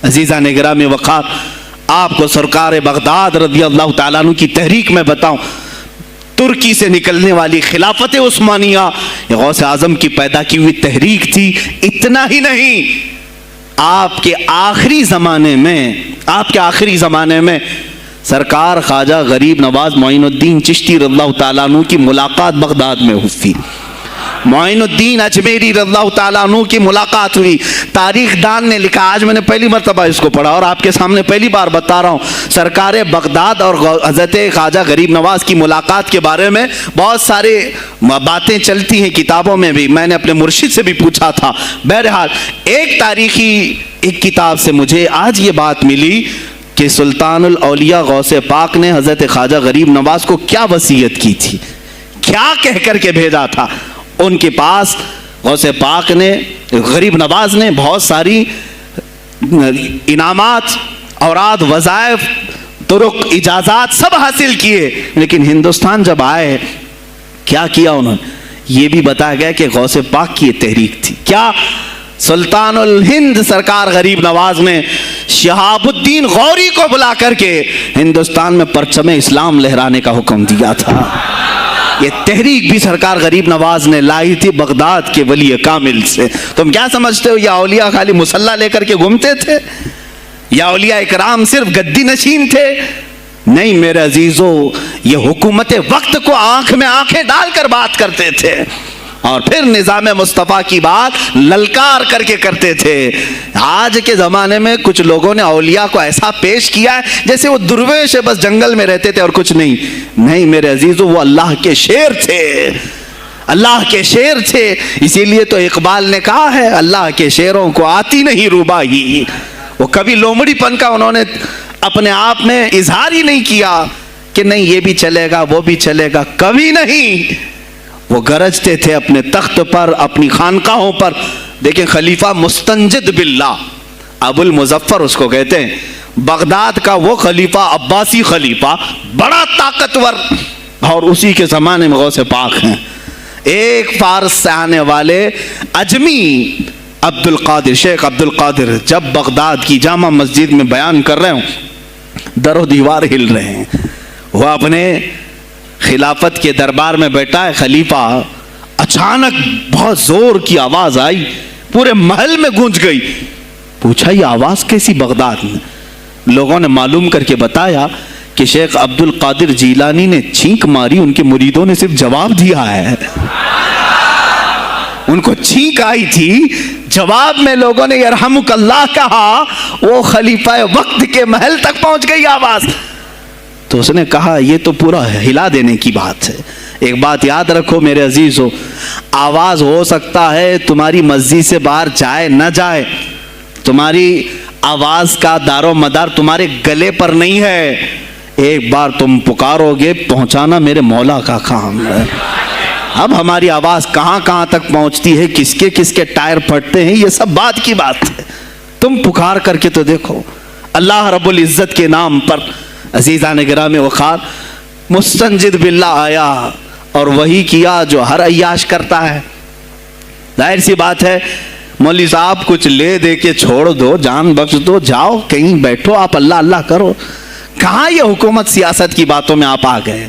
عزیزان گرامی وقار، آپ کو سرکار بغداد رضی اللہ تعالیٰ عنہ کی تحریک میں بتاؤں، ترکی سے نکلنے والی خلافت عثمانیہ یہ غوث اعظم کی پیدا کی ہوئی تحریک تھی۔ اتنا ہی نہیں، آپ کے آخری زمانے میں سرکار خواجہ غریب نواز معین الدین چشتی رضی اللہ تعالیٰ عنہ کی ملاقات بغداد میں ہوئی، معین الدین اجمیری رضی اللہ تعالیٰ عنہ کی ملاقات ہوئی۔ تاریخ دان نے لکھا، آج میں نے پہلی مرتبہ اس کو پڑھا اور آپ کے سامنے پہلی بار بتا رہا ہوں، سرکار بغداد اور حضرت خواجہ غریب نواز کی ملاقات کے بارے میں بہت سارے باتیں چلتی ہیں کتابوں میں بھی، میں نے اپنے مرشد سے بھی پوچھا تھا۔ بہرحال ایک کتاب سے مجھے آج یہ بات ملی کہ سلطان الاولیاء غوث پاک نے حضرت خواجہ غریب نواز کو کیا وصیت کی تھی، کیا کہہ کر کے بھیجا تھا۔ ان کے پاس غوث پاک نے، غریب نواز نے بہت ساری انعامات، اوراد، وظائف، طرق، اجازات سب حاصل کیے، لیکن ہندوستان جب آئے کیا کیا انہوں نے، یہ بھی بتایا گیا کہ غوث پاک کی یہ تحریک تھی۔ کیا؟ سلطان الہند سرکار غریب نواز نے شہاب الدین غوری کو بلا کر کے ہندوستان میں پرچم اسلام لہرانے کا حکم دیا تھا۔ یہ تحریک بھی سرکار غریب نواز نے لائی تھی بغداد کے ولی کامل سے۔ تم کیا سمجھتے ہو یہ اولیاء خالی مسلح لے کر کے گھومتے تھے؟ یا اولیاء اکرام صرف گدی نشین تھے؟ نہیں میرے عزیزو، یہ حکومت وقت کو آنکھ میں آنکھیں ڈال کر بات کرتے تھے اور پھر نظام مصطفیٰ کی بات للکار کر کے کرتے تھے۔ آج کے زمانے میں کچھ لوگوں نے اولیاء کو ایسا پیش کیا ہے جیسے وہ درویش بس جنگل میں رہتے تھے اور کچھ نہیں۔ نہیں میرے عزیزو، وہ اللہ کے شیر تھے، اللہ کے شیر تھے۔ اسی لیے تو اقبال نے کہا ہے، اللہ کے شیروں کو آتی نہیں روباہی۔ وہ کبھی لومڑی پن کا انہوں نے اپنے آپ میں اظہار ہی نہیں کیا کہ نہیں یہ بھی چلے گا وہ بھی چلے گا، کبھی نہیں۔ وہ گرجتے تھے اپنے تخت پر، اپنی خانقاہوں پر۔ دیکھیں خلیفہ مستنجد باللہ، ابو المظفر اس کو کہتے ہیں، بغداد کا وہ خلیفہ، عباسی خلیفہ، بڑا طاقتور، اور اسی کے زمانے میں غوث پاک ہیں۔ ایک فارس سے آنے والے اجمی عبد القادر، شیخ عبد القادر، جب بغداد کی جامع مسجد میں بیان کر رہے ہوں، در و دیوار ہل رہے ہیں۔ وہ اپنے خلافت کے دربار میں بیٹھا ہے خلیفہ، اچانک بہت زور کی آواز آئی، پورے محل میں گونج گئی۔ پوچھا یہ آواز کیسی بغداد میں؟ لوگوں نے معلوم کر کے بتایا کہ شیخ عبد القادر جیلانی نے چھینک ماری، ان کے مریدوں نے صرف جواب دیا ہے۔ ان کو چھینک آئی تھی، جواب میں لوگوں نے یرحمک اللہ کہا، وہ خلیفہ وقت کے محل تک پہنچ گئی آواز۔ تو اس نے کہا یہ تو پورا ہلا دینے کی بات ہے۔ ایک بات یاد رکھو میرے عزیزو، آواز ہو سکتا ہے تمہاری مسجد سے باہر جائے نہ جائے، تمہاری آواز کا دار و مدار تمہارے گلے پر نہیں ہے۔ ایک بار تم پکارو گے، پہنچانا میرے مولا کا کام ہے۔ اب ہماری آواز کہاں کہاں تک پہنچتی ہے، کس کے ٹائر پھٹتے ہیں، یہ سب بات کی بات ہے۔ تم پکار کر کے تو دیکھو اللہ رب العزت کے نام پر۔ عزیزان گرامی وقار، مستنجد باللہ آیا اور وہی کیا جو ہر عیاش کرتا ہے۔ ظاہر سی بات ہے، مولوی صاحب کچھ لے دے کے چھوڑ دو، جان بخش دو، جاؤ کہیں بیٹھو، آپ اللہ اللہ کرو۔ کہاں یہ حکومت سیاست کی باتوں میں آپ آ گئے؟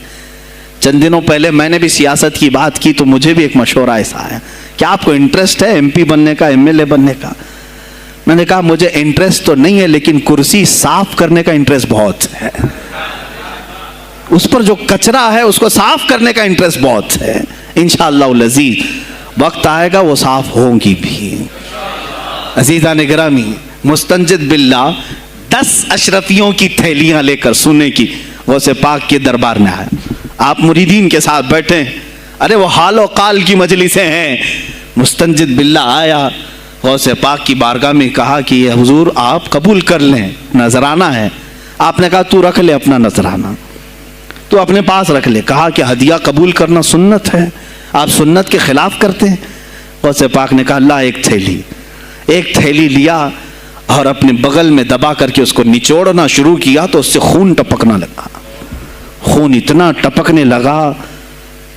چند دنوں پہلے میں نے بھی سیاست کی بات کی تو مجھے بھی ایک مشورہ ایسا آیا کہ آپ کو انٹرسٹ ہے ایم پی بننے کا، ایم ایل اے بننے کا؟ میں نے کہا مجھے انٹرسٹ تو نہیں ہے، لیکن کرسی صاف کرنے کا انٹرسٹ بہت ہے، اس پر جو کچرا ہے اس کو صاف کرنے کا انٹرسٹ بہت ہے۔ انشاءاللہ العزیز وقت آئے گا وہ صاف ہوں گی بھی۔ عزیزان گرامی، مستنجد باللہ 10 اشرفیوں کی تھیلیاں لے کر سونے کی غوث پاک کے دربار میں آئے۔ آپ مریدین کے ساتھ بیٹھے، ارے وہ حال و قال کی مجلسیں ہیں۔ مستنجد باللہ آیا، غوث پاک کی بارگاہ میں کہا کہ یہ حضور آپ قبول کر لیں، نذرانہ ہے۔ آپ نے کہا تو رکھ لے اپنا نذرانہ، تو اپنے پاس رکھ لے۔ کہا کہ ہدیہ قبول کرنا سنت ہے، آپ سنت کے خلاف کرتے ہیں۔ غوث پاک نے کہا اللہ ایک تھیلی لیا اور اپنے بغل میں دبا کر کے اس کو نچوڑنا شروع کیا تو اس سے خون ٹپکنا لگا۔ خون اتنا ٹپکنے لگا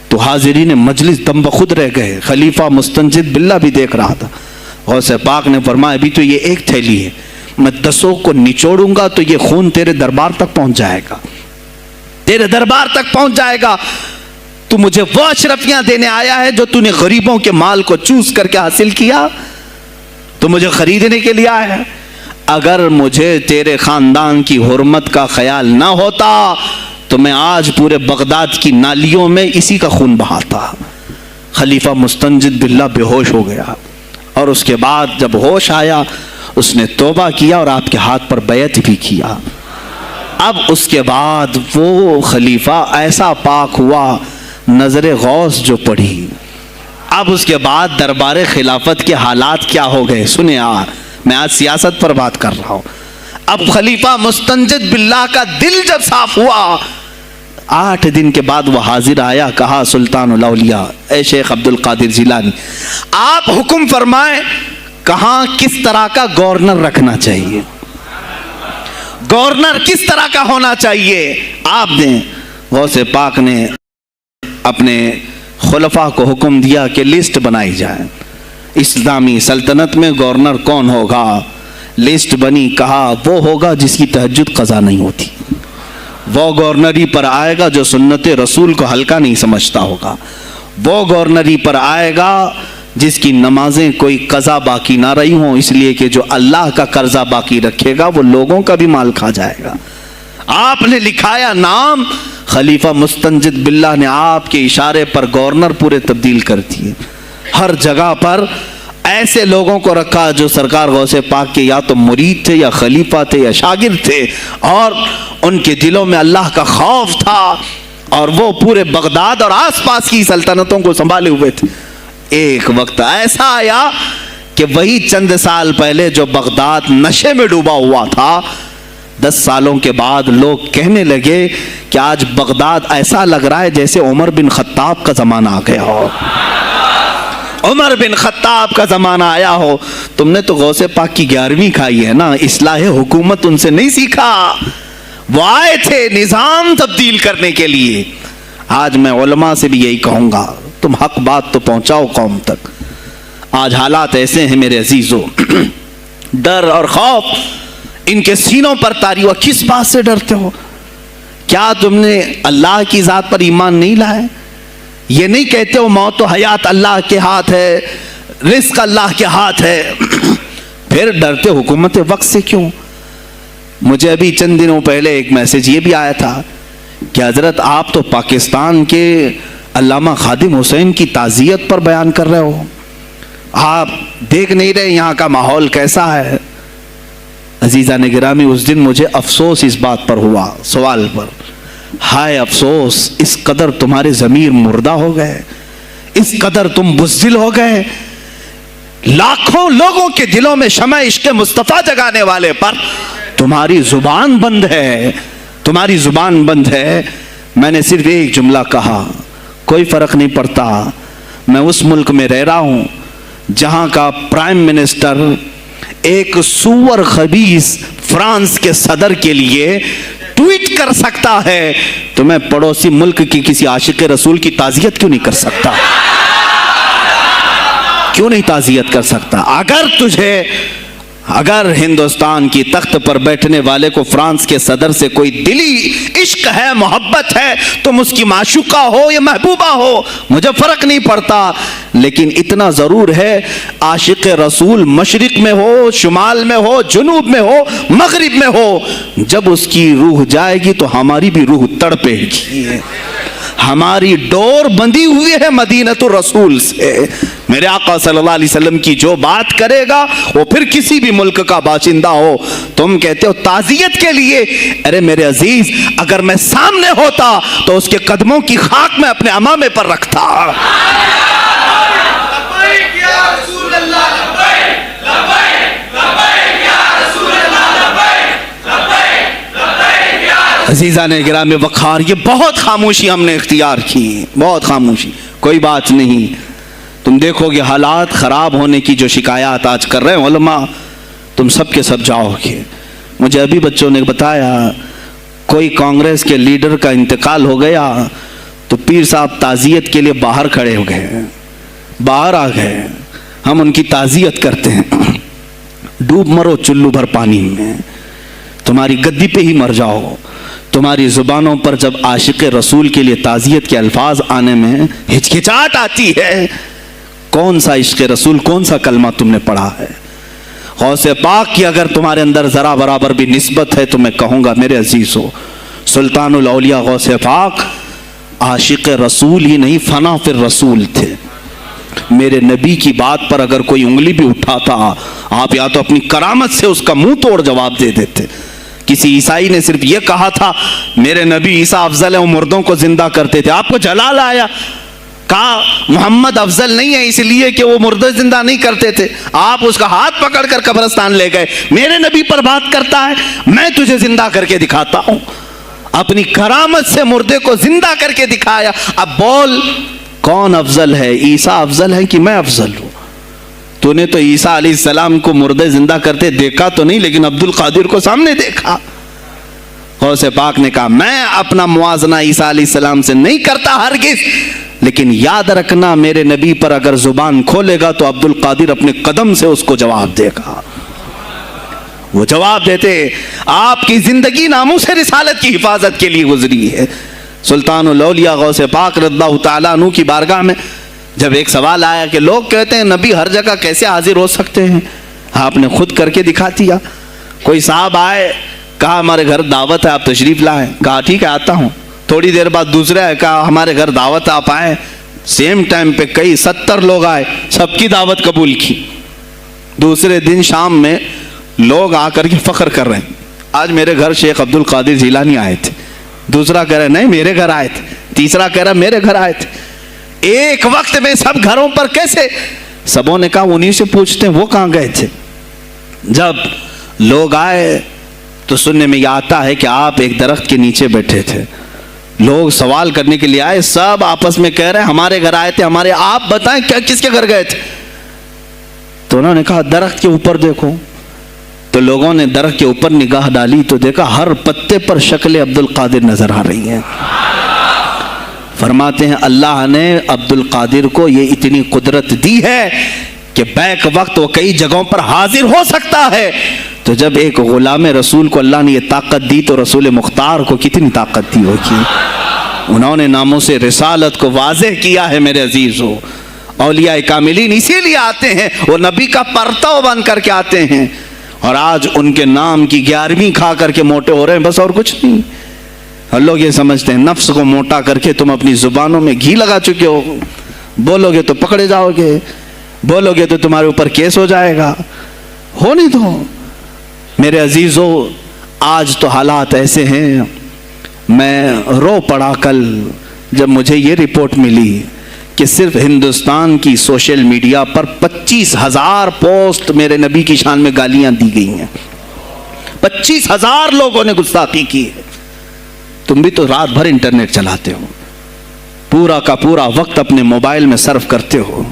تو حاضرین مجلس دم بخود رہ گئے۔ خلیفہ مستنجد باللہ بھی دیکھ رہا تھا۔ غوث پاک نے فرمایا ابھی تو یہ ایک تھیلی ہے، میں 10 کو نچوڑوں گا تو یہ خون تیرے دربار تک پہنچ جائے گا، تیرے دربار تک پہنچ جائے گا۔ تو مجھے وہ اشرفیاں دینے آیا ہے جو تو نے غریبوں کے مال کو چوس کر کے حاصل کیا، تو مجھے خریدنے کے لیے آیا ہے۔ اگر مجھے تیرے خاندان کی حرمت کا خیال نہ ہوتا تو میں آج پورے بغداد کی نالیوں میں اسی کا خون بہاتا۔ خلیفہ مستنجد باللہ بے ہوش ہو گیا، اور اس کے بعد جب ہوش آیا اس نے توبہ کیا اور آپ کے ہاتھ پر بیعت بھی کیا۔ اب اس کے بعد وہ خلیفہ ایسا پاک ہوا، نظر غوث جو پڑھی۔ اب اس کے بعد دربار خلافت کے حالات کیا ہو گئے سنیں۔ میں آج سیاست پر بات کر رہا ہوں۔ اب خلیفہ مستنجد باللہ کا دل جب صاف ہوا، 8 دن کے بعد وہ حاضر آیا، کہا سلطان الاولیاء اے شیخ عبد القادر جیلانی، آپ حکم فرمائیں کہاں کس طرح کا گورنر رکھنا چاہیے، گورنر کس طرح کا ہونا چاہیے آپ دیں۔ غوث پاک نے اپنے خلفاء کو حکم دیا کہ لسٹ بنائی جائے، اسلامی سلطنت میں گورنر کون ہوگا۔ لسٹ بنی، کہا وہ ہوگا جس کی تہجد قضا نہیں ہوتی، وہ گورنری پر آئے گا جو سنت رسول کو ہلکا نہیں سمجھتا ہوگا، وہ گورنری پر آئے گا جس کی نمازیں کوئی قضا باقی نہ رہی ہوں، اس لیے کہ جو اللہ کا قرضہ باقی رکھے گا وہ لوگوں کا بھی مال کھا جائے گا۔ آپ نے لکھایا نام، خلیفہ مستنجد باللہ نے آپ کے اشارے پر گورنر پورے تبدیل کر دیے۔ ہر جگہ پر ایسے لوگوں کو رکھا جو سرکار غوث پاک کے یا تو مرید تھے یا خلیفہ تھے یا شاگرد تھے، اور ان کے دلوں میں اللہ کا خوف تھا، اور وہ پورے بغداد اور آس پاس کی سلطنتوں کو سنبھالے ہوئے تھے۔ ایک وقت ایسا آیا کہ وہی چند سال پہلے جو بغداد نشے میں ڈوبا ہوا تھا، 10 سالوں کے بعد لوگ کہنے لگے کہ آج بغداد ایسا لگ رہا ہے جیسے عمر بن خطاب کا زمانہ آ گیا ہو، عمر بن خطاب کا زمانہ آیا ہو۔ تم نے تو غوث پاک کی 11ویں کھائی ہے نا، اصلاح حکومت ان سے نہیں سیکھا، وہ آئے تھے نظام تبدیل کرنے کے لیے۔ آج میں علماء سے بھی یہی کہوں گا، تم حق بات تو پہنچاؤ قوم تک۔ آج حالات ایسے ہیں میرے عزیزوں، ڈر اور خوف ان کے سینوں پر طاری ہوا۔ کس بات سے ڈرتے ہو؟ کیا تم نے اللہ کی ذات پر ایمان نہیں لائے؟ یہ نہیں کہتے ہو موت و حیات اللہ کے ہاتھ ہے، رزق اللہ کے ہاتھ ہے، پھر ڈرتے حکومت وقت سے کیوں؟ مجھے ابھی چند دنوں پہلے ایک میسج یہ بھی آیا تھا کہ حضرت آپ تو پاکستان کے علامہ خادم حسین کی تعزیت پر بیان کر رہے ہو، آپ دیکھ نہیں رہے یہاں کا ماحول کیسا ہے؟ عزیزان گرامی، اس دن مجھے افسوس اس بات پر ہوا، سوال پر، ہائے افسوس، اس قدر تمہارے ضمیر مردہ ہو گئے، اس قدر تم بزدل ہو گئے، لاکھوں لوگوں کے دلوں میں شمع عشق مصطفیٰ جگانے والے پر تمہاری زبان بند ہے، تمہاری زبان بند ہے۔ میں نے صرف ایک جملہ کہا، کوئی فرق نہیں پڑتا، میں اس ملک میں رہ رہا ہوں جہاں کا پرائم منسٹر ایک سور خبیث فرانس کے صدر کے لیے ٹویٹ کر سکتا ہے، تو میں پڑوسی ملک کی کسی عاشق رسول کی تعزیت کیوں نہیں کر سکتا؟ کیوں نہیں تعزیت کر سکتا؟ اگر ہندوستان کی تخت پر بیٹھنے والے کو فرانس کے صدر سے کوئی دلی عشق ہے، محبت ہے، تم اس کی معشوقہ ہو یا محبوبہ ہو، مجھے فرق نہیں پڑتا، لیکن اتنا ضرور ہے عاشق رسول مشرق میں ہو، شمال میں ہو، جنوب میں ہو، مغرب میں ہو، جب اس کی روح جائے گی تو ہماری بھی روح تڑپے گی۔ ہماری ڈور بندھی ہوئی ہے مدینۃ الرسول سے۔ میرے آقا صلی اللہ علیہ وسلم کی جو بات کرے گا وہ پھر کسی بھی ملک کا باشندہ ہو۔ تم کہتے ہو تعزیت کے لیے، ارے میرے عزیز، اگر میں سامنے ہوتا تو اس کے قدموں کی خاک میں اپنے امامے پر رکھتا۔ عزیزان گرامی وقار، یہ بہت خاموشی ہم نے اختیار کی، بہت خاموشی، کوئی بات نہیں۔ تم دیکھو گے حالات خراب ہونے کی جو شکایات آج کر رہے ہیں علماء، تم سب کے سب جاؤ گے۔ مجھے ابھی بچوں نے بتایا کوئی کانگریس کے لیڈر کا انتقال ہو گیا تو پیر صاحب تعزیت کے لیے باہر کھڑے ہو گئے، باہر آ گئے، ہم ان کی تعزیت کرتے ہیں۔ ڈوب مرو چلو بھر پانی میں، تمہاری گدی پہ ہی مر جاؤ۔ تمہاری زبانوں پر جب عاشق رسول کے لیے تعزیت کے الفاظ آنے میں ہچکچاہٹ آتی ہے، کون سا عشق رسول، کون سا کلمہ تم نے پڑھا ہے؟ غوث پاک کی اگر تمہارے اندر ذرا برابر بھی نسبت ہے تو میں کہوں گا میرے عزیزو، سلطان الاولیاء غوث پاک عاشق رسول ہی نہیں، فنا فی الرسول تھے۔ میرے نبی کی بات پر اگر کوئی انگلی بھی اٹھاتا، آپ یا تو اپنی کرامت سے اس کا منہ توڑ جواب دے دیتے۔ کسی عیسائی نے صرف یہ کہا تھا میرے نبی عیسیٰ افضل ہے، وہ مردوں کو زندہ کرتے تھے، آپ کو جلال آیا، کہا محمد افضل نہیں ہے اس لیے کہ وہ مردے زندہ نہیں کرتے تھے، آپ اس کا ہاتھ پکڑ کر قبرستان لے گئے، میرے نبی پر بات کرتا ہے، میں تجھے زندہ کر کے دکھاتا ہوں۔ اپنی کرامت سے مردے کو زندہ کر کے دکھایا۔ اب بول کون افضل ہے، عیسیٰ افضل ہے کہ میں افضل ہوں؟ تو نے تو عیسیٰ علیہ السلام کو مردے زندہ کرتے دیکھا تو نہیں، لیکن عبد القادر کو سامنے دیکھا۔ غوث پاک نے کہا میں اپنا موازنہ عیسیٰ علیہ السلام سے نہیں کرتا ہرگز، لیکن یاد رکھنا میرے نبی پر اگر زبان کھولے گا تو عبد القادر اپنے قدم سے اس کو جواب دے گا۔ وہ جواب دیتے، آپ کی زندگی ناموس رسالت کی حفاظت کے لیے گزری ہے۔ سلطان الاولیاء غوث پاک رضی اللہ تعالیٰ عنہ کی بارگاہ میں جب ایک سوال آیا کہ لوگ کہتے ہیں نبی ہر جگہ کیسے حاضر ہو سکتے ہیں، آپ نے خود کر کے دکھا دیا۔ کوئی صاحب آئے، کہا ہمارے گھر دعوت ہے آپ تشریف لائیں، کہا ٹھیک ہے آتا ہوں۔ تھوڑی دیر بعد دوسرے آئے، کہا ہمارے گھر دعوت آپ آئیں، سیم ٹائم پہ کئی 70 لوگ آئے، سب کی دعوت قبول کی۔ دوسرے دن شام میں لوگ آ کر کے فخر کر رہے ہیں آج میرے گھر شیخ عبد القادر جیلانی آئے تھے، دوسرا کہہ رہا نہیں میرے گھر آئے تھے، تیسرا کہہ رہا میرے گھر آئے تھے۔ ایک وقت میں سب گھروں پر کیسے؟ سبوں نے کہا انہیں سے پوچھتے ہیں وہ کہاں گئے تھے۔ جب لوگ آئے تو سننے میں یہ آتا ہے کہ آپ ایک درخت کے نیچے بیٹھے تھے، لوگ سوال کرنے کے لیے آئے، سب آپس میں کہہ رہے ہیں ہمارے گھر آئے تھے، ہمارے، آپ بتائیں کیا کس کے گھر گئے تھے؟ تو انہوں نے کہا درخت کے اوپر دیکھو۔ تو لوگوں نے درخت کے اوپر نگاہ ڈالی تو دیکھا ہر پتے پر شکل عبد القادر نظر آ رہی ہیں۔ فرماتے ہیں اللہ نے عبد القادر کو یہ اتنی قدرت دی ہے کہ بیک وقت وہ کئی جگہوں پر حاضر ہو سکتا ہے۔ تو جب ایک غلام رسول کو اللہ نے یہ طاقت دی تو رسول مختار کو کتنی طاقت دی ہوگی؟ انہوں نے ناموس رسالت کو واضح کیا ہے میرے عزیزو۔ اولیاء کاملین اسی لیے آتے ہیں، وہ نبی کا پرتو بن کر کے آتے ہیں، اور آج ان کے نام کی 11ویں کھا کر کے موٹے ہو رہے ہیں، بس اور کچھ نہیں۔ اور لوگ یہ سمجھتے ہیں نفس کو موٹا کر کے تم اپنی زبانوں میں گھی لگا چکے ہو، بولو گے تو پکڑے جاؤ گے، بولو گے تو تمہارے اوپر کیس ہو جائے گا، ہو نہیں تو۔ میرے عزیزو آج تو حالات ایسے ہیں، میں رو پڑا کل جب مجھے یہ رپورٹ ملی کہ صرف ہندوستان کی سوشل میڈیا پر 25,000 پوسٹ میرے نبی کی شان میں گالیاں دی گئی ہیں، 25,000 لوگوں نے گستاخی کی ہے۔ تم بھی تو رات بھر انٹرنیٹ چلاتے ہو، پورا کا پورا وقت اپنے موبائل میں صرف کرتے ہو،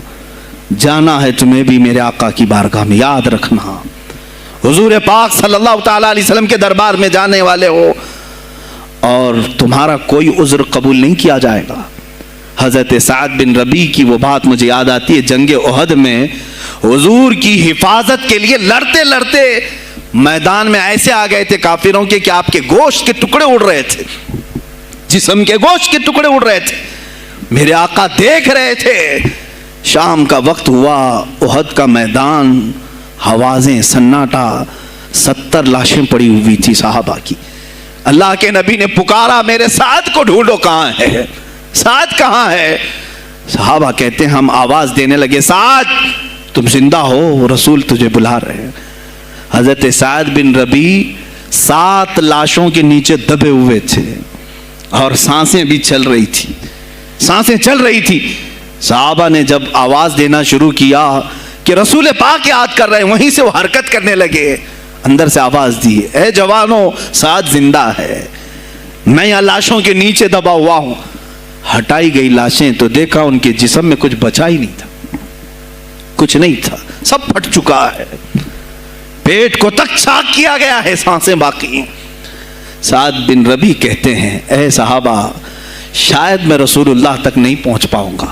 جانا ہے تمہیں بھی میرے آقا کی بارگاہ میں، یاد رکھنا حضور پاک صلی اللہ تعالیٰ علیہ وسلم کے دربار میں جانے والے ہو اور تمہارا کوئی عذر قبول نہیں کیا جائے گا۔ حضرت سعد بن ربیع کی وہ بات مجھے یاد آتی ہے، جنگ احد میں حضور کی حفاظت کے لیے لڑتے لڑتے میدان میں ایسے آ گئے تھے کافروں کے کہ آپ کے گوشت کے ٹکڑے اڑ رہے تھے، جسم کے گوشت کے ٹکڑے اڑ رہے تھے، میرے آقا دیکھ رہے تھے۔ شام کا وقت ہوا، احد کا میدان، حوازیں، سناٹا، 70 لاشیں پڑی ہوئی تھی صحابہ کی۔ اللہ کے نبی نے پکارا میرے سعد کو ڈھونڈو، کہاں ہے سعد، کہاں ہے؟ صحابہ کہتے ہیں ہم آواز دینے لگے سعد تم زندہ ہو، رسول تجھے بلا رہے ہیں۔ حضرت سعد بن ربیع 7 لاشوں کے نیچے دبے ہوئے تھے اور سانسیں بھی چل رہی تھی، سانسیں چل رہی تھی۔ صحابہ نے جب آواز دینا شروع کیا کہ رسول پاک یاد کر رہے ہیں، وہیں سے وہ حرکت کرنے لگے، اندر سے آواز دی اے جوانوں سعد زندہ ہے، میں یہاں لاشوں کے نیچے دبا ہوا ہوں۔ ہٹائی گئی لاشیں تو دیکھا ان کے جسم میں کچھ بچا ہی نہیں تھا، کچھ نہیں تھا، سب پھٹ چکا ہے، پیٹ کو تک چاک کیا گیا ہے، سانسیں باقی۔ سعد بن ربیع کہتے ہیں اے صحابہ شاید میں رسول اللہ تک نہیں پہنچ پاؤں گا،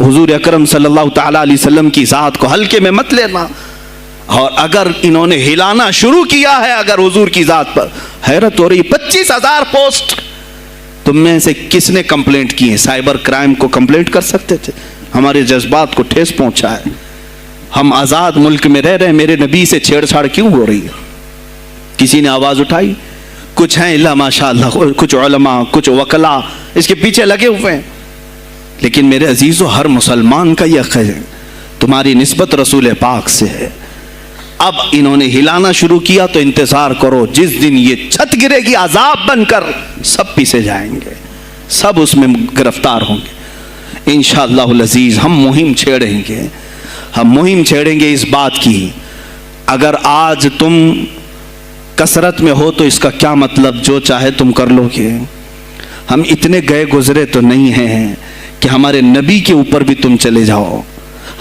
حضور اکرم صلی اللہ تعالیٰ علیہ وسلم کی ذات کو ہلکے میں مت لینا. اور اگر انہوں نے ہلانا شروع کیا ہے اگر حضور کی ذات پر, حیرت ہو رہی, 25,000 پوسٹ تم میں سے کس نے کمپلینٹ کی ہیں؟ سائبر کرائم کو کمپلینٹ کر سکتے تھے. ہمارے جذبات کو ٹھیس پہنچا ہے. ہم آزاد ملک میں رہ رہے ہیں, میرے نبی سے چھیڑ چھاڑ کیوں ہو رہی ہے؟ کسی نے آواز اٹھائی؟ کچھ ہیں اللہ ماشاء اللہ, کچھ علماء, کچھ وکلا اس کے پیچھے لگے ہوئے ہیں. لیکن میرے عزیزو, ہر مسلمان کا یہ حق ہے, تمہاری نسبت رسول پاک سے ہے. اب انہوں نے ہلانا شروع کیا تو انتظار کرو, جس دن یہ چھت گرے گی عذاب بن کر سب پیچھے جائیں گے, سب اس میں گرفتار ہوں گے انشاءاللہ العزیز. ہم مہم چھیڑیں گے, ہم مہم چھیڑیں گے اس بات کی. اگر آج تم کثرت میں ہو تو اس کا کیا مطلب, جو چاہے تم کر لو گے. ہم اتنے گئے گزرے تو نہیں ہیں کہ ہمارے نبی کے اوپر بھی تم چلے جاؤ.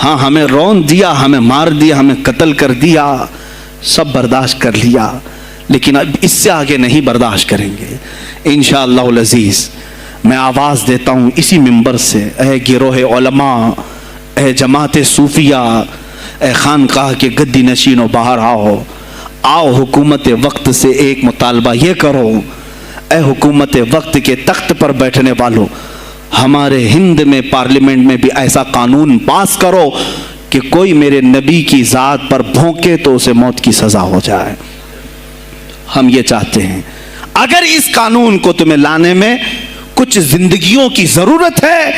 ہاں ہمیں رون دیا, ہمیں مار دیا, ہمیں قتل کر دیا, سب برداشت کر لیا, لیکن اب اس سے آگے نہیں برداشت کریں گے انشاءاللہ العزیز. میں آواز دیتا ہوں اسی منبر سے, اے گروہ علماء, اے جماعت صوفیہ, اے خانقاہ کے گدی نشینوں, باہر آؤ. آؤ حکومت وقت سے ایک مطالبہ یہ کرو, اے حکومت وقت کے تخت پر بیٹھنے والوں, ہمارے ہند میں پارلیمنٹ میں بھی ایسا قانون پاس کرو کہ کوئی میرے نبی کی ذات پر بھونکے تو اسے موت کی سزا ہو جائے. ہم یہ چاہتے ہیں. اگر اس قانون کو تمہیں لانے میں کچھ زندگیوں کی ضرورت ہے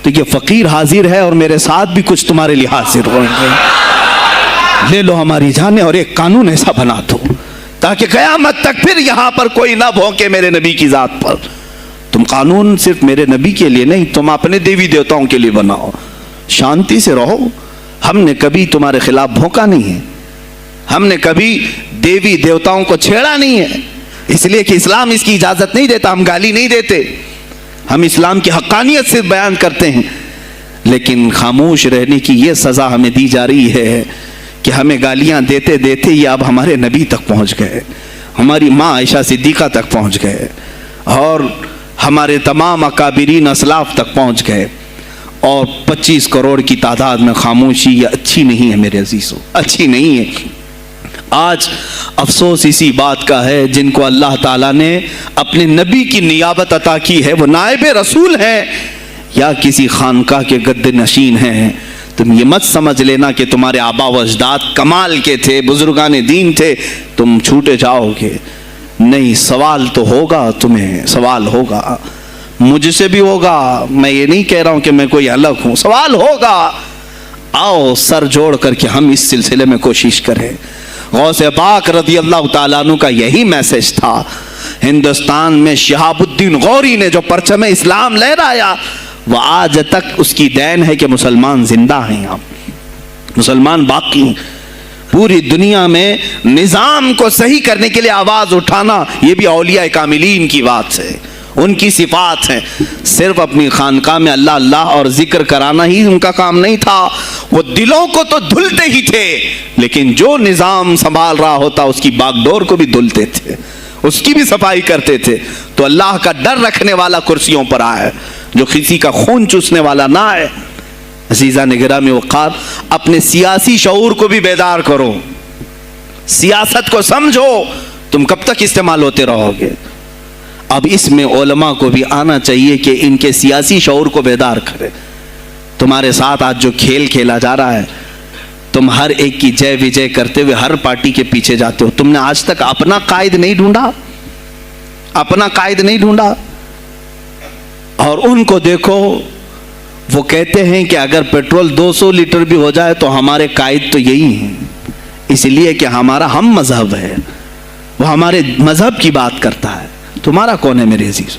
تو یہ فقیر حاضر ہے اور میرے ساتھ بھی کچھ تمہارے لیے حاضر ہوں گے. لے لو ہماری جانیں اور ایک قانون ایسا بنا دو تاکہ قیامت تک پھر یہاں پر کوئی نہ بھونکے میرے نبی کی ذات پر. تم قانون صرف میرے نبی کے لیے نہیں, تم اپنے دیوی دیوتاؤں کے لیے بناؤ, شانتی سے رہو. ہم نے کبھی تمہارے خلاف بھونکا نہیں ہے, ہم نے کبھی دیوی دیوتاؤں کو چھیڑا نہیں ہے, اس لیے کہ اسلام اس کی اجازت نہیں دیتا. ہم گالی نہیں دیتے, ہم اسلام کی حقانیت سے بیان کرتے ہیں. لیکن خاموش رہنے کی یہ سزا ہمیں دی جا رہی ہے کہ ہمیں گالیاں دیتے دیتے یہ اب ہمارے نبی تک پہنچ گئے, ہماری ماں عائشہ صدیقہ تک پہنچ گئے, اور ہمارے تمام اکابرین اسلاف تک پہنچ گئے. اور 25 کروڑ کی تعداد میں خاموشی یہ اچھی نہیں ہے میرے عزیزو, اچھی نہیں ہے. آج افسوس اسی بات کا ہے جن کو اللہ تعالیٰ نے اپنے نبی کی نیابت عطا کی ہے, وہ نائب رسول ہیں یا کسی خانقاہ کے گد نشین ہیں. تم یہ مت سمجھ لینا کہ تمہارے آبا و اجداد کمال کے تھے, بزرگان دین تھے, تم چھوٹے جاؤ گے. نہیں, سوال تو ہوگا, تمہیں سوال ہوگا, مجھ سے بھی ہوگا. میں یہ نہیں کہہ رہا ہوں کہ میں کوئی الگ ہوں, سوال ہوگا. آؤ سر جوڑ کر کے ہم اس سلسلے میں کوشش کریں. غوث پاک رضی اللہ تعالیٰ عنہ کا یہی میسج تھا. ہندوستان میں شہاب الدین غوری نے جو پرچم اسلام لہرایا وہ آج تک اس کی دین ہے کہ مسلمان زندہ ہیں, مسلمان باقی ہیں. پوری دنیا میں نظام کو صحیح کرنے کے لیے آواز اٹھانا یہ بھی اولیاء کاملین کی بات ہے, ان کی صفات ہیں. صرف اپنی خانقاہ میں اللہ اللہ اور ذکر کرانا ہی ان کا کام نہیں تھا, وہ دلوں کو تو دھلتے ہی تھے, لیکن جو نظام سنبھال رہا ہوتا اس کی باغ ڈور کو بھی دھلتے تھے, اس کی بھی صفائی کرتے تھے. تو اللہ کا ڈر رکھنے والا کرسیوں پر آئے, جو کسی کا خون چوسنے والا نہ آئے. عزیزان گرامی وقار, اپنے سیاسی شعور کو بھی بیدار کرو, سیاست کو سمجھو. تم کب تک استعمال ہوتے رہو گے؟ اب اس میں علماء کو بھی آنا چاہیے کہ ان کے سیاسی شعور کو بیدار کرے. تمہارے ساتھ آج جو کھیل کھیلا جا رہا ہے, تم ہر ایک کی جے وجے کرتے ہوئے ہر پارٹی کے پیچھے جاتے ہو. تم نے آج تک اپنا قائد نہیں ڈھونڈا, اپنا قائد نہیں ڈھونڈا. اور ان کو دیکھو, وہ کہتے ہیں کہ اگر پیٹرول 200 لیٹر بھی ہو جائے تو ہمارے قائد تو یہی ہیں, اس لیے کہ ہمارا ہم مذہب ہے, وہ ہمارے مذہب کی بات کرتا ہے. تمہارا کون ہے میرے عزیز؟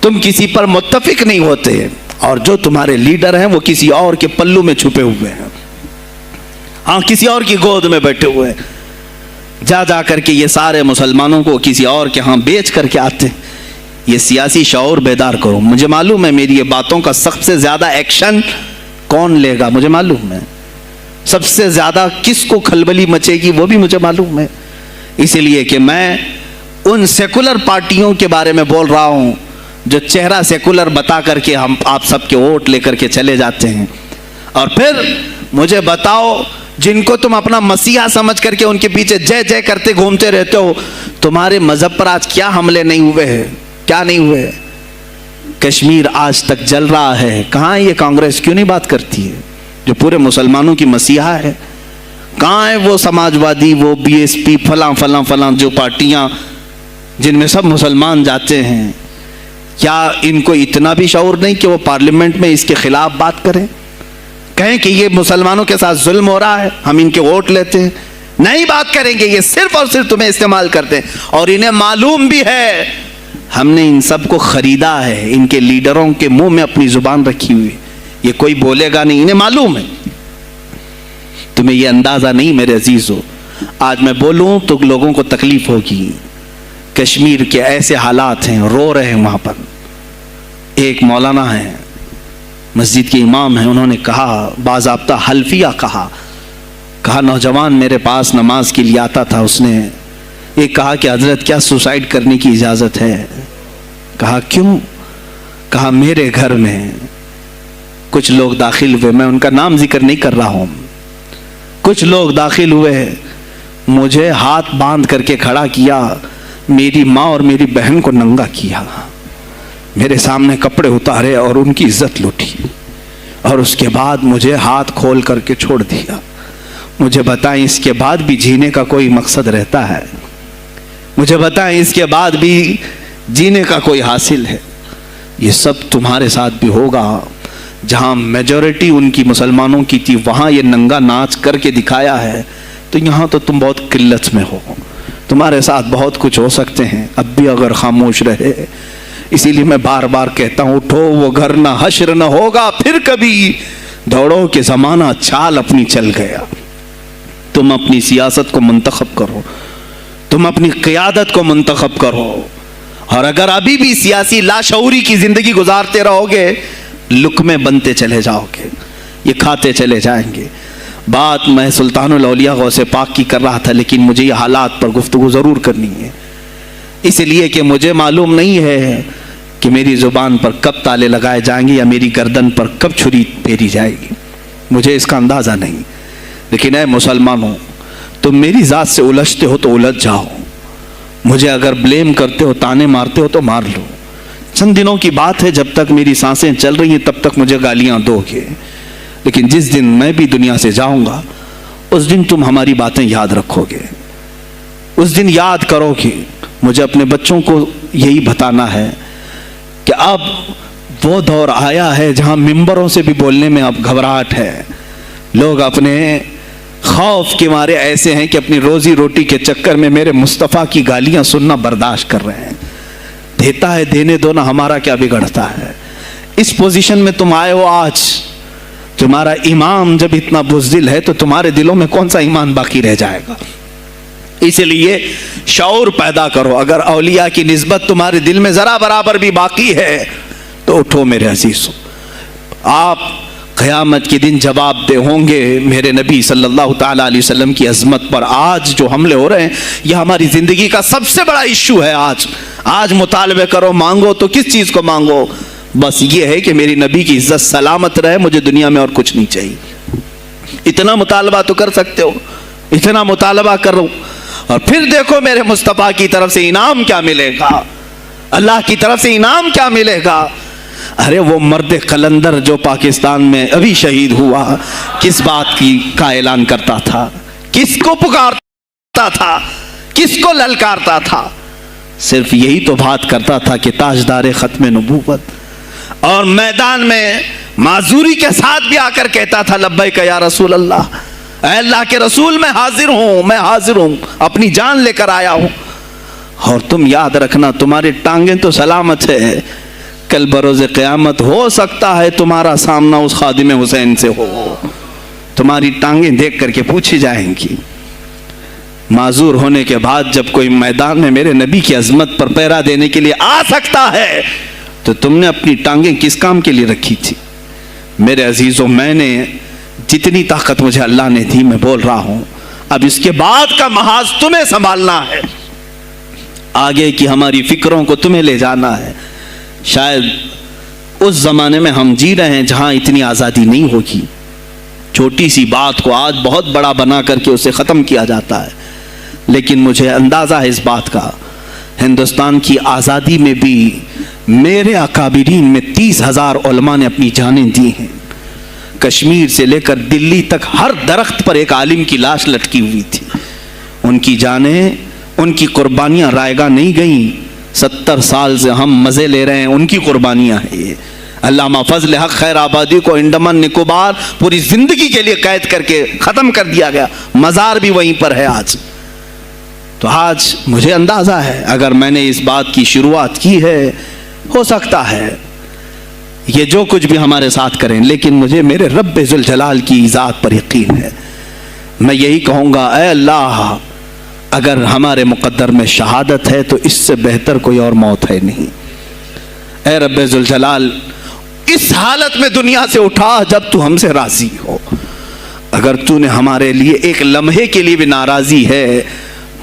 تم کسی پر متفق نہیں ہوتے, اور جو تمہارے لیڈر ہیں وہ کسی اور کے پلو میں چھپے ہوئے ہیں, ہاں کسی اور کی گود میں بیٹھے ہوئے ہیں. جا جا کر کے یہ سارے مسلمانوں کو کسی اور کے ہاں بیچ کر کے آتے ہیں. یہ سیاسی شعور بیدار کرو. مجھے معلوم ہے میری یہ باتوں کا سب سے زیادہ ایکشن کون لے گا, مجھے معلوم ہے. سب سے زیادہ کس کو کھلبلی مچے گی وہ بھی مجھے معلوم ہے. اسی لیے کہ میں ان سیکولر پارٹیوں کے بارے میں بول رہا ہوں جو چہرہ سیکولر بتا کر کے ہم آپ سب کے ووٹ لے کر کے چلے جاتے ہیں، اور پھر مجھے بتاؤ جن کو تم اپنا مسیحا سمجھ کر کے ان کے پیچھے جے جے کرتے گھومتے رہتے ہو، تمہارے مذہب پر آج کیا حملے نہیں ہوئے ہیں؟ کیا نہیں ہوئے؟ کشمیر آج تک جل رہا ہے. کہاں یہ کانگریس کیوں نہیں بات کرتی ہے جو پورے مسلمانوں کی مسیحا ہے؟ کہاں ہے وہ سماجوادی، وہ بی ایس پی، فلاں فلاں فلاں جو پارٹیاں جن میں سب مسلمان جاتے ہیں؟ کیا ان کو اتنا بھی شعور نہیں کہ وہ پارلیمنٹ میں اس کے خلاف بات کریں، کہیں کہ یہ مسلمانوں کے ساتھ ظلم ہو رہا ہے، ہم ان کے ووٹ لیتے ہیں؟ نہیں بات کریں گے. یہ صرف اور صرف تمہیں استعمال کرتے ہیں، اور انہیں معلوم بھی ہے ہم نے ان سب کو خریدا ہے. ان کے لیڈروں کے منہ میں اپنی زبان رکھی ہوئی، یہ کوئی بولے گا نہیں، انہیں معلوم ہے. تمہیں یہ اندازہ نہیں میرے عزیزو. آج میں بولوں تو لوگوں کو تکلیف ہوگی. کشمیر کے ایسے حالات ہیں، رو رہے ہیں وہاں پر. ایک مولانا ہیں، مسجد کے امام ہیں، انہوں نے کہا، باضابطہ حلفیہ کہا نوجوان میرے پاس نماز کے لیے آتا تھا، اس نے یہ کہا کہ حضرت کیا سوسائڈ کرنے کی اجازت ہے؟ کہا کیوں؟ کہا میرے گھر میں کچھ لوگ داخل ہوئے، میں ان کا نام ذکر نہیں کر رہا ہوں، کچھ لوگ داخل ہوئے، مجھے ہاتھ باندھ کر کے کھڑا کیا، میری ماں اور میری بہن کو ننگا کیا، میرے سامنے کپڑے اتارے اور ان کی عزت لوٹی، اور اس کے بعد مجھے ہاتھ کھول کر کے چھوڑ دیا. مجھے بتائیں اس کے بعد بھی جینے کا کوئی مقصد رہتا ہے؟ مجھے بتائیں اس کے بعد بھی جینے کا کوئی حاصل ہے؟ یہ سب تمہارے ساتھ بھی ہوگا. جہاں میجورٹی ان کی مسلمانوں کی تھی وہاں یہ ننگا ناچ کر کے دکھایا ہے، تو یہاں تو تم بہت قلت میں ہو. تمہارے ساتھ بہت کچھ ہو سکتے ہیں اب بھی اگر خاموش رہے. اسی لیے میں بار بار کہتا ہوں، اٹھو وہ گھر نہ حشر نہ ہوگا پھر کبھی، دوڑو کہ زمانہ چال اپنی چل گیا. تم اپنی سیاست کو منتخب کرو، تم اپنی قیادت کو منتخب کرو، اور اگر ابھی بھی سیاسی لاشعوری کی زندگی گزارتے رہو گے، لقمے بنتے چلے جاؤ گے، یہ کھاتے چلے جائیں گے. بات میں سلطان الاولیاء غوث پاک کی کر رہا تھا، لیکن مجھے یہ حالات پر گفتگو ضرور کرنی ہے، اس لیے کہ مجھے معلوم نہیں ہے کہ میری زبان پر کب تالے لگائے جائیں گے یا میری گردن پر کب چھری پھیری جائے گی. مجھے اس کا اندازہ نہیں. لیکن اے مسلمانوں، تم میری ذات سے الجھتے ہو تو الجھ جاؤ، مجھے اگر بلیم کرتے ہو، تانے مارتے ہو تو مار لو. چند دنوں کی بات ہے، جب تک میری سانسیں چل رہی ہیں تب تک مجھے گالیاں دو گے، لیکن جس دن میں بھی دنیا سے جاؤں گا اس دن تم ہماری باتیں یاد رکھو گے. اس دن یاد کرو گے. مجھے اپنے بچوں کو یہی بتانا ہے کہ اب وہ دور آیا ہے جہاں ممبروں سے بھی بولنے میں اب گھبراہٹ ہے. لوگ اپنے خوف کے مارے ایسے ہیں کہ اپنی روزی روٹی کے چکر میں میرے مصطفیٰ کی گالیاں سننا برداشت کر رہے ہیں. دیتا ہے دینے دو نا، ہمارا کیا بگڑتا ہے. اس پوزیشن میں تم آئے ہو آج. تمہارا امام جب اتنا بزدل ہے تو تمہارے دلوں میں کون سا ایمان باقی رہ جائے گا. اس لیے شعور پیدا کرو. اگر اولیاء کی نسبت تمہارے دل میں ذرا برابر بھی باقی ہے تو اٹھو میرے عزیزو. آپ قیامت کے دن جواب دہ ہوں گے میرے نبی صلی اللہ تعالیٰ علیہ وسلم کی عظمت پر. آج جو حملے ہو رہے ہیں یہ ہماری زندگی کا سب سے بڑا ایشو ہے. آج مطالبے کرو، مانگو تو کس چیز کو مانگو؟ بس یہ ہے کہ میری نبی کی عزت سلامت رہے، مجھے دنیا میں اور کچھ نہیں چاہیے. اتنا مطالبہ تو کر سکتے ہو، اتنا مطالبہ کرو، اور پھر دیکھو میرے مصطفیٰ کی طرف سے انعام کیا ملے گا، اللہ کی طرف سے انعام کیا ملے گا. ارے وہ مرد قلندر جو پاکستان میں ابھی شہید ہوا، کس بات کا اعلان کرتا تھا، کس کو پکارتا تھا، کس کو للکارتا تھا؟ صرف یہی تو بات کرتا تھا کہ تاجدار ختم نبوت. اور میدان میں معذوری کے ساتھ بھی آ کر کہتا تھا لبیک یا رسول اللہ، اے اللہ کے رسول میں حاضر ہوں، اپنی جان لے کر آیا ہوں. اور تم یاد رکھنا تمہاری ٹانگیں تو سلامت ہے، کل بروز قیامت ہو سکتا ہے تمہارا سامنا اس خادم حسین سے ہو، تمہاری ٹانگیں دیکھ کر کے پوچھی جائیں گی. معذور ہونے کے بعد جب کوئی میدان میں میرے نبی کی عظمت پر پہرا دینے کے لیے آ سکتا ہے تو تم نے اپنی ٹانگیں کس کام کے لیے رکھی تھی؟ میرے عزیزوں، میں نے جتنی طاقت مجھے اللہ نے دی میں بول رہا ہوں. اب اس کے بعد کا محاذ تمہیں سنبھالنا ہے، آگے کی ہماری فکروں کو تمہیں لے جانا ہے. شاید اس زمانے میں ہم جی رہے ہیں جہاں اتنی آزادی نہیں ہوگی. چھوٹی سی بات کو آج بہت بڑا بنا کر کے اسے ختم کیا جاتا ہے. لیکن مجھے اندازہ ہے اس بات کا، ہندوستان کی آزادی میں بھی میرے اکابرین میں 30,000 علماء نے اپنی جانیں دی ہیں. کشمیر سے لے کر دلی تک ہر درخت پر ایک عالم کی لاش لٹکی ہوئی تھی. ان کی جانیں، ان کی قربانیاں رائیگاں نہیں گئیں. 70 سال سے ہم مزے لے رہے ہیں، ان کی قربانیاں ہیں یہ. علامہ فضل حق خیر آبادی کو انڈمان نکوبار پوری زندگی کے لیے قید کر کے ختم کر دیا گیا، مزار بھی وہیں پر ہے آج. تو آج مجھے اندازہ ہے اگر میں نے اس بات کی شروعات کی ہے، ہو سکتا ہے یہ جو کچھ بھی ہمارے ساتھ کریں، لیکن مجھے میرے رب ذوالجلال کی ذات پر یقین ہے. میں یہی کہوں گا، اے اللہ، اگر ہمارے مقدر میں شہادت ہے تو اس سے بہتر کوئی اور موت ہے نہیں. اے رب ذوالجلال، اس حالت میں دنیا سے اٹھا جب تو ہم سے راضی ہو. اگر تو نے ہمارے لیے ایک لمحے کے لیے بھی ناراضی ہے،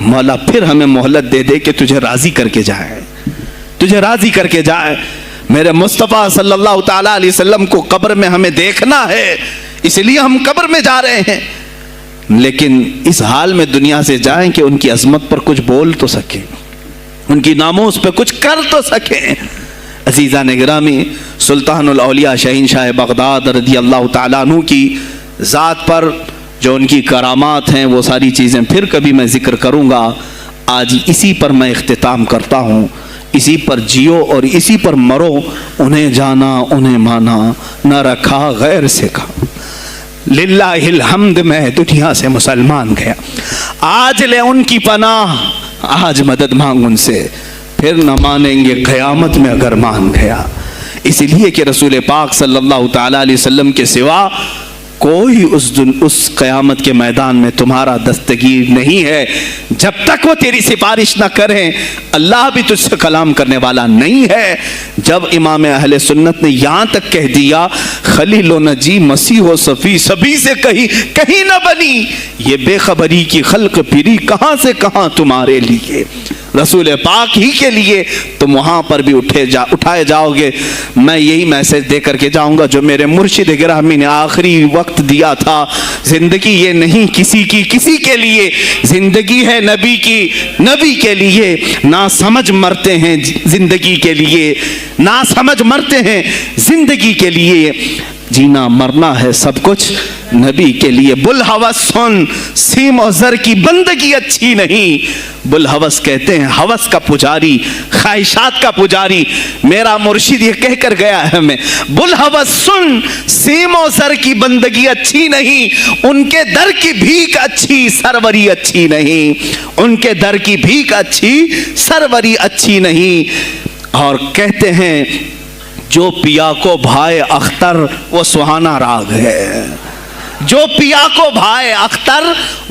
مولا پھر ہمیں مہلت دے دے کہ تجھے راضی کر کے جائے، تجھے راضی کر کے جائے. میرے مصطفیٰ صلی اللہ تعالیٰ علیہ وسلم کو قبر میں ہمیں دیکھنا ہے، اس لیے ہم قبر میں جا رہے ہیں. لیکن اس حال میں دنیا سے جائیں کہ ان کی عظمت پر کچھ بول تو سکیں، ان کی ناموس پہ کچھ کر تو سکیں. عزیزان گرامی، سلطان الاولیاء شہنشاہ بغداد رضی اللہ تعالیٰ عنہ کی ذات پر جو ان کی کرامات ہیں، وہ ساری چیزیں پھر کبھی میں ذکر کروں گا. آج اسی پر میں اختتام کرتا ہوں. اسی پر جیو اور اسی پر مرو. انہیں جانا انہیں مانا، نہ رکھا غیر سے کھا. للہ الحمد، میں دنیا سے مسلمان گیا. آج لے ان کی پناہ، آج مدد مانگ ان سے، پھر نہ مانیں گے قیامت میں اگر مان گیا. اس لیے کہ رسول پاک صلی اللہ تعالیٰ علیہ وسلم کے سوا کوئی اس قیامت کے میدان میں تمہارا دستگیر نہیں ہے. جب تک وہ تیری سفارش نہ کریں، اللہ بھی تجھ سے کلام کرنے والا نہیں ہے. جب امام اہل سنت نے یہاں تک کہہ دیا خلیل و نجی مسیح و صفی سبھی سے کہیں نہ بنی، یہ بے خبری کی خلق پھری کہاں سے کہاں تمہارے لیے، رسول پاک ہی کے لیے، تم وہاں پر بھی اٹھائے جاؤ گے. میں یہی میسج دے کر کے جاؤں گا جو میرے مرشد گرامی نے آخری وقت دیا تھا. زندگی یہ نہیں کسی کی کسی کے لیے، زندگی ہے نبی کی نبی کے لیے. نہ سمجھ مرتے ہیں زندگی کے لیے، نہ سمجھ مرتے ہیں زندگی کے لیے. جینا مرنا ہے سب کچھ نبی کے لیے. بلحوث سن، سیم و زر کی بندگی اچھی نہیں. بلحوث کہتے ہیں ہوس کا پجاری، خواہشات کا پجاری. میرا مرشد یہ کہہ کر گیا ہے ہمیں، بلحوث سن، سیم و زر کی بندگی اچھی نہیں. ان کے در کی بھیک اچھی، سروری اچھی نہیں. ان کے در کی بھیک اچھی، سروری اچھی نہیں. اور کہتے ہیں جو پیا کو بھائے اختر وہ سہانا راگ ہے. جو پیا کو بھائے اختر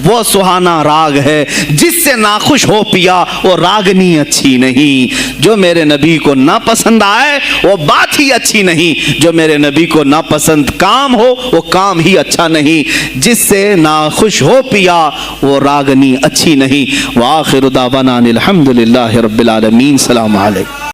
وہ سہانا راگ ہے. جس سے ناخوش ہو پیا وہ راگنی اچھی نہیں. جو میرے نبی کو نہ پسند آئے وہ بات ہی اچھی نہیں. جو میرے نبی کو نہ پسند کام ہو وہ کام ہی اچھا نہیں. جس سے ناخوش ہو پیا وہ راگنی اچھی نہیں. وآخر دعوانا الحمدللہ رب العالمین. السلام علیکم.